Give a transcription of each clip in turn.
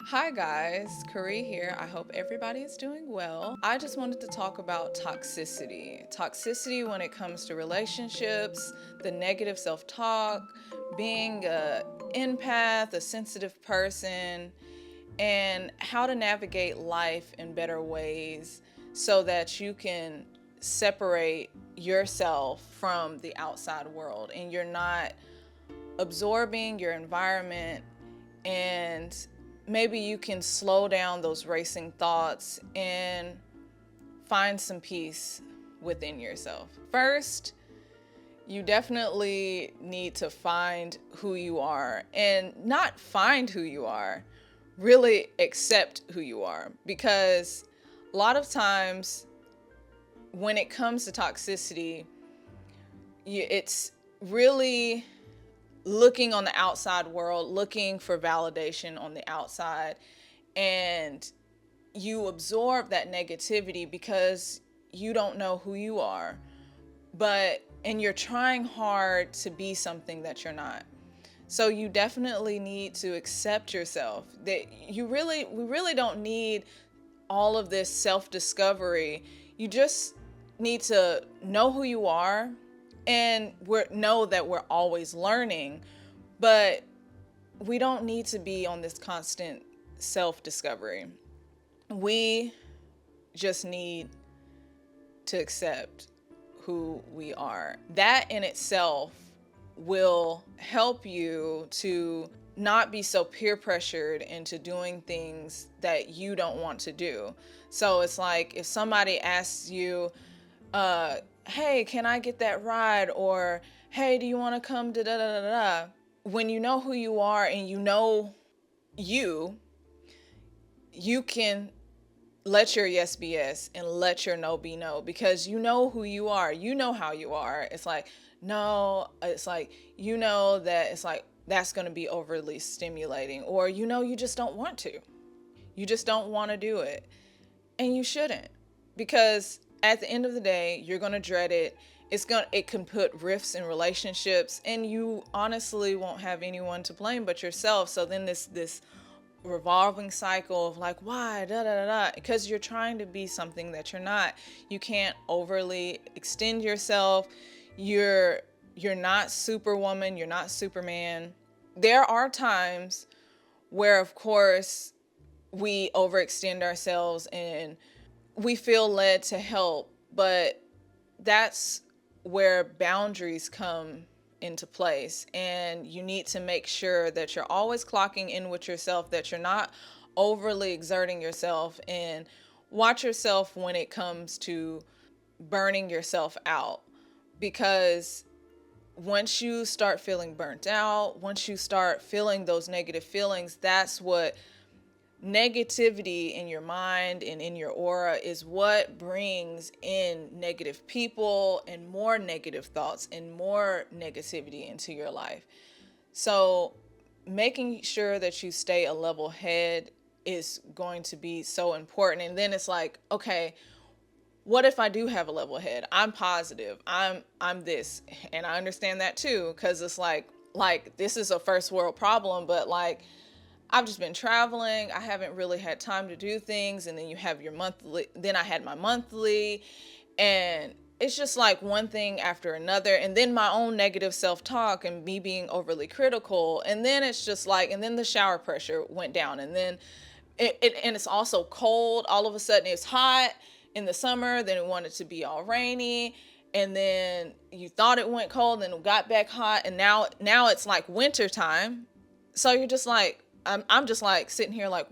Hi guys, Kari here. I hope everybody is doing well. I just wanted to talk about toxicity. Toxicity when it comes to relationships, the negative self talk, being a empath, a sensitive person, and how to navigate life in better ways so that you can separate yourself from the outside world and you're not absorbing your environment, and maybe you can slow down those racing thoughts and find some peace within yourself. First, you definitely need to find who you are, and not find who you are, really accept who you are. Because a lot of times when it comes to toxicity, it's really looking on the outside world, looking for validation on the outside, and you absorb that negativity because you don't know who you are. And you're trying hard to be something that you're not. So you definitely need to accept yourself. We really don't need all of this self-discovery. You just need to know who you are, and know that we're always learning, but we don't need to be on this constant self-discovery. We just need to accept who we are. That in itself will help you to not be so peer pressured into doing things that you don't want to do. So it's like if somebody asks you, hey, can I get that ride? Or, hey, do you want to come to da da da da? When you know who you are and you know you, you can let your yes be yes and let your no be no, because you know who you are. You know how you are. It's like, no, it's like, you know that it's like, that's going to be overly stimulating, or you just don't want to. You just don't want to do it. And you shouldn't, because at the end of the day, you're going to dread it. It can put rifts in relationships, and you honestly won't have anyone to blame but yourself. So then this revolving cycle of like, why da da da da, because you're trying to be something that you're not. You can't overly extend yourself. You're not superwoman, you're not superman. There are times where, of course, we overextend ourselves and we feel led to help, but that's where boundaries come into place. And you need to make sure that you're always clocking in with yourself, that you're not overly exerting yourself, and watch yourself when it comes to burning yourself out. Because once you start feeling burnt out, once you start feeling those negative feelings, that's what negativity in your mind and in your aura is, what brings in negative people and more negative thoughts and more negativity into your life. So making sure that you stay a level head is going to be so important. And then it's like, okay, what if I do have a level head? I'm positive. I'm this. And I understand that too, because it's like this is a first world problem, but like, I've just been traveling. I haven't really had time to do things. And then you have your monthly. Then I had my monthly. And it's just like one thing after another. And then my own negative self talk and me being overly critical. And then it's just like, and then the shower pressure went down. And then and it's also cold. All of a sudden it's hot in the summer. Then it wanted to be all rainy. And then you thought it went cold. Then it got back hot. And now it's like winter time. So you're just like, I'm just like sitting here like,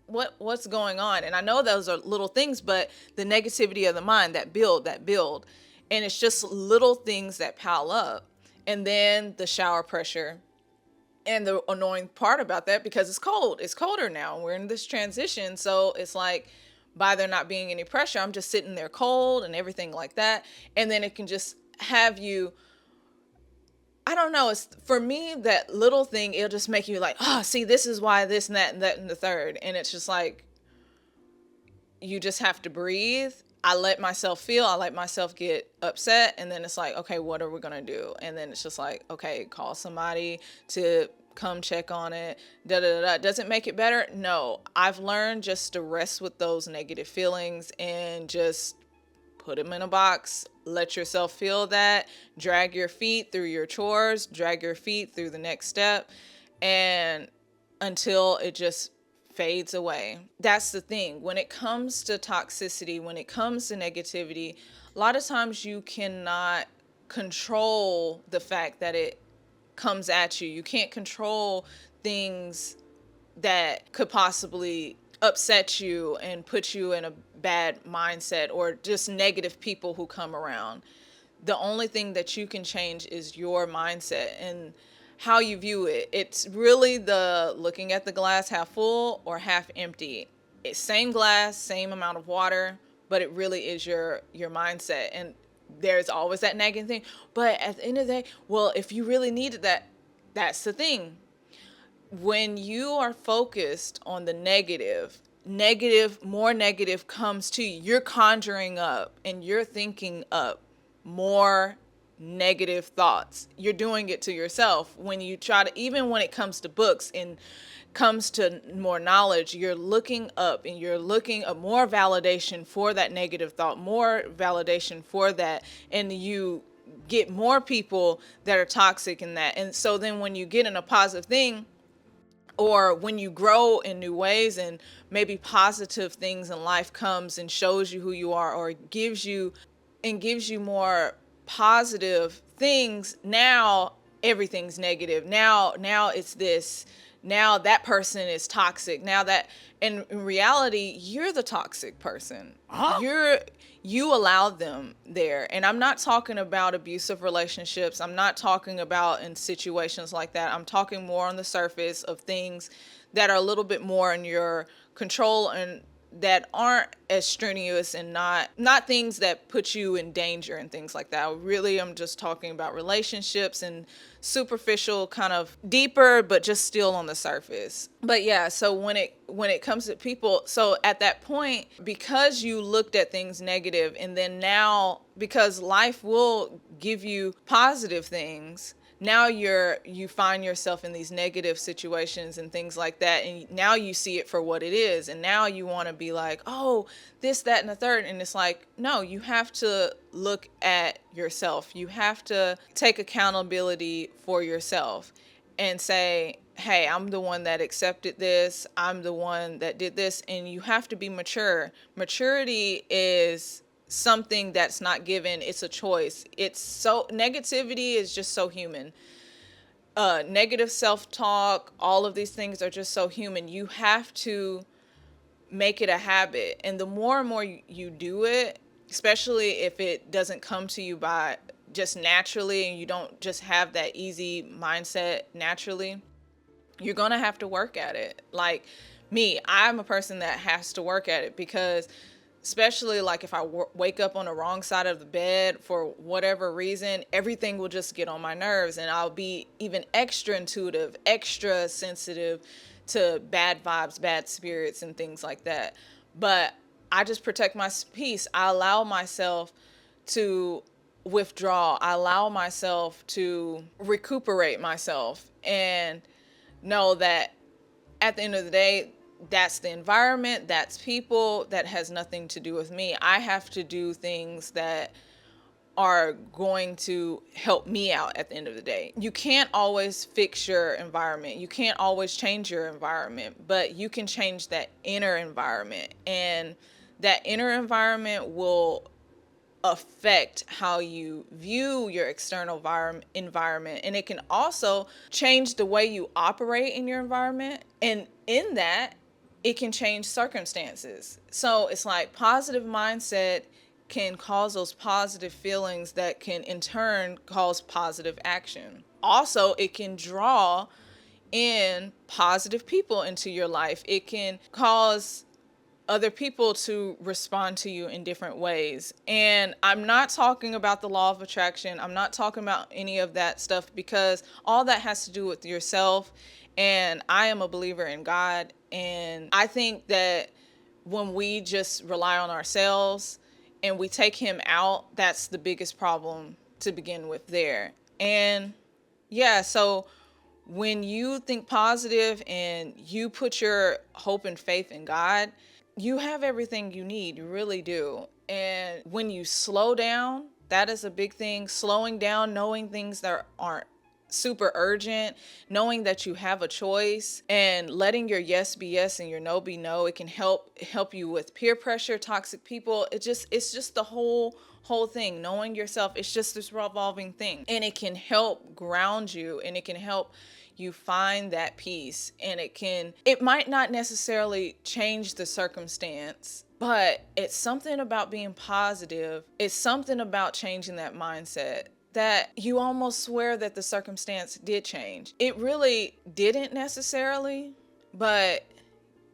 what's going on? And I know those are little things, but the negativity of the mind, that build, and it's just little things that pile up. And then the shower pressure, and the annoying part about that, because it's colder now and we're in this transition, so it's like, by there not being any pressure, I'm just sitting there cold and everything like that. And then it can just have you, I don't know. It's for me, that little thing, it'll just make you like, oh, see, this is why this and that and that and the third. And it's just like, you just have to breathe. I let myself get upset. And then it's like, okay, what are we going to do? And then it's just like, okay, call somebody to come check on it, da da da. Does it make it better? No. I've learned just to rest with those negative feelings and just put them in a box. Let yourself feel that. Drag your feet through your chores, drag your feet through the next step, and until it just fades away. That's the thing. When it comes to toxicity, when it comes to negativity, a lot of times you cannot control the fact that it comes at you. You can't control things that could possibly upset you and put you in a bad mindset, or just negative people who come around. The only thing that you can change is your mindset and how you view it. It's really the looking at the glass half full or half empty. It's same glass, same amount of water, but it really is your mindset. And there's always that nagging thing. But at the end of the day, well, if you really needed that, that's the thing. When you are focused on the more negative comes to you. You're conjuring up and you're thinking up more negative thoughts. You're doing it to yourself. When you try to, even when it comes to books and comes to more knowledge, you're looking up and you're looking at more validation for that negative thought, more validation for that, and you get more people that are toxic in that. And so then when you get in a positive thing, or when you grow in new ways and maybe positive things in life comes and shows you who you are, or gives you more positive things, now everything's negative. Now it's this. Now that person is toxic. Now that, in reality, you're the toxic person. You allowed them there. And I'm not talking about abusive relationships. I'm not talking about in situations like that. I'm talking more on the surface of things that are a little bit more in your control and that aren't as strenuous, and not things that put you in danger and things like that. I'm just talking about relationships and superficial, kind of deeper, but just still on the surface. But yeah, so when it comes to people, so at that point, because you looked at things negative, and then now, because life will give you positive things, now you find yourself in these negative situations and things like that, and now you see it for what it is, and now you want to be like, oh, this, that, and the third. And it's like, no, you have to look at yourself. You have to take accountability for yourself and say, hey, I'm the one that accepted this, I'm the one that did this. And you have to be mature. Maturity is something that's not given, it's a choice. Negativity is just so human. Negative self-talk, all of these things are just so human. You have to make it a habit, and the more and more you do it, especially if it doesn't come to you by just naturally, and you don't just have that easy mindset naturally, you're gonna have to work at it. Like me, I'm a person that has to work at it, because especially like if I wake up on the wrong side of the bed for whatever reason, everything will just get on my nerves, and I'll be even extra intuitive, extra sensitive to bad vibes, bad spirits, and things like that. But I just protect my peace. I allow myself to withdraw. I allow myself to recuperate myself, and know that at the end of the day, that's the environment, that's people, that has nothing to do with me. I have to do things that are going to help me out at the end of the day. You can't always fix your environment. You can't always change your environment, but you can change that inner environment. And that inner environment will affect how you view your external environment. And it can also change the way you operate in your environment. And in that, it can change circumstances. So it's like positive mindset can cause those positive feelings that can in turn cause positive action. Also, it can draw in positive people into your life. It can cause other people to respond to you in different ways. And I'm not talking about the law of attraction. I'm not talking about any of that stuff, because all that has to do with yourself. And I am a believer in God. And I think that when we just rely on ourselves and we take him out, that's the biggest problem to begin with there. And yeah, so when you think positive and you put your hope and faith in God, you have everything you need. You really do. And when you slow down, that is a big thing. Slowing down, knowing things that aren't super urgent, knowing that you have a choice, and letting your yes be yes and your no be no. It can help you with peer pressure, toxic people. It's just the whole thing. Knowing yourself, it's just this revolving thing, and it can help ground you, and it can help you find that peace. And it might not necessarily change the circumstance, but it's something about being positive. It's something about changing that mindset that you almost swear that the circumstance did change. It really didn't necessarily, but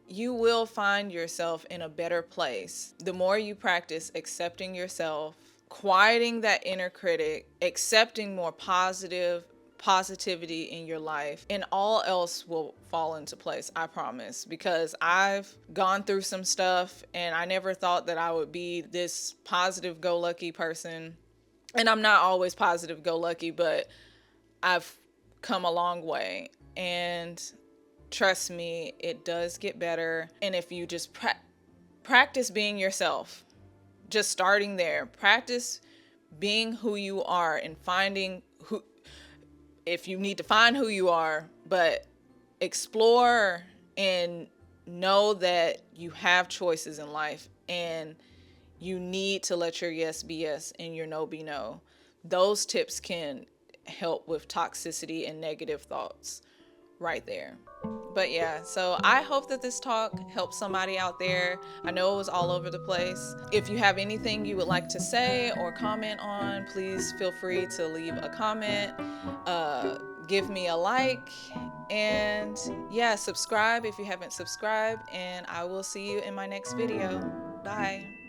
you will find yourself in a better place the more you practice accepting yourself, quieting that inner critic, accepting more positivity in your life, and all else will fall into place, I promise. Because I've gone through some stuff and I never thought that I would be this positive go lucky person. And I'm not always positive go lucky, but I've come a long way. And trust me, it does get better. And if you just practice being yourself, just starting there, practice being who you are and finding who, if you need to find who you are, but explore and know that you have choices in life, and you need to let your yes be yes and your no be no. Those tips can help with toxicity and negative thoughts right there. But yeah, so I hope that this talk helps somebody out there. I know it was all over the place. If you have anything you would like to say or comment on, please feel free to leave a comment, give me a like, and yeah, subscribe if you haven't subscribed, and I will see you in my next video. Bye.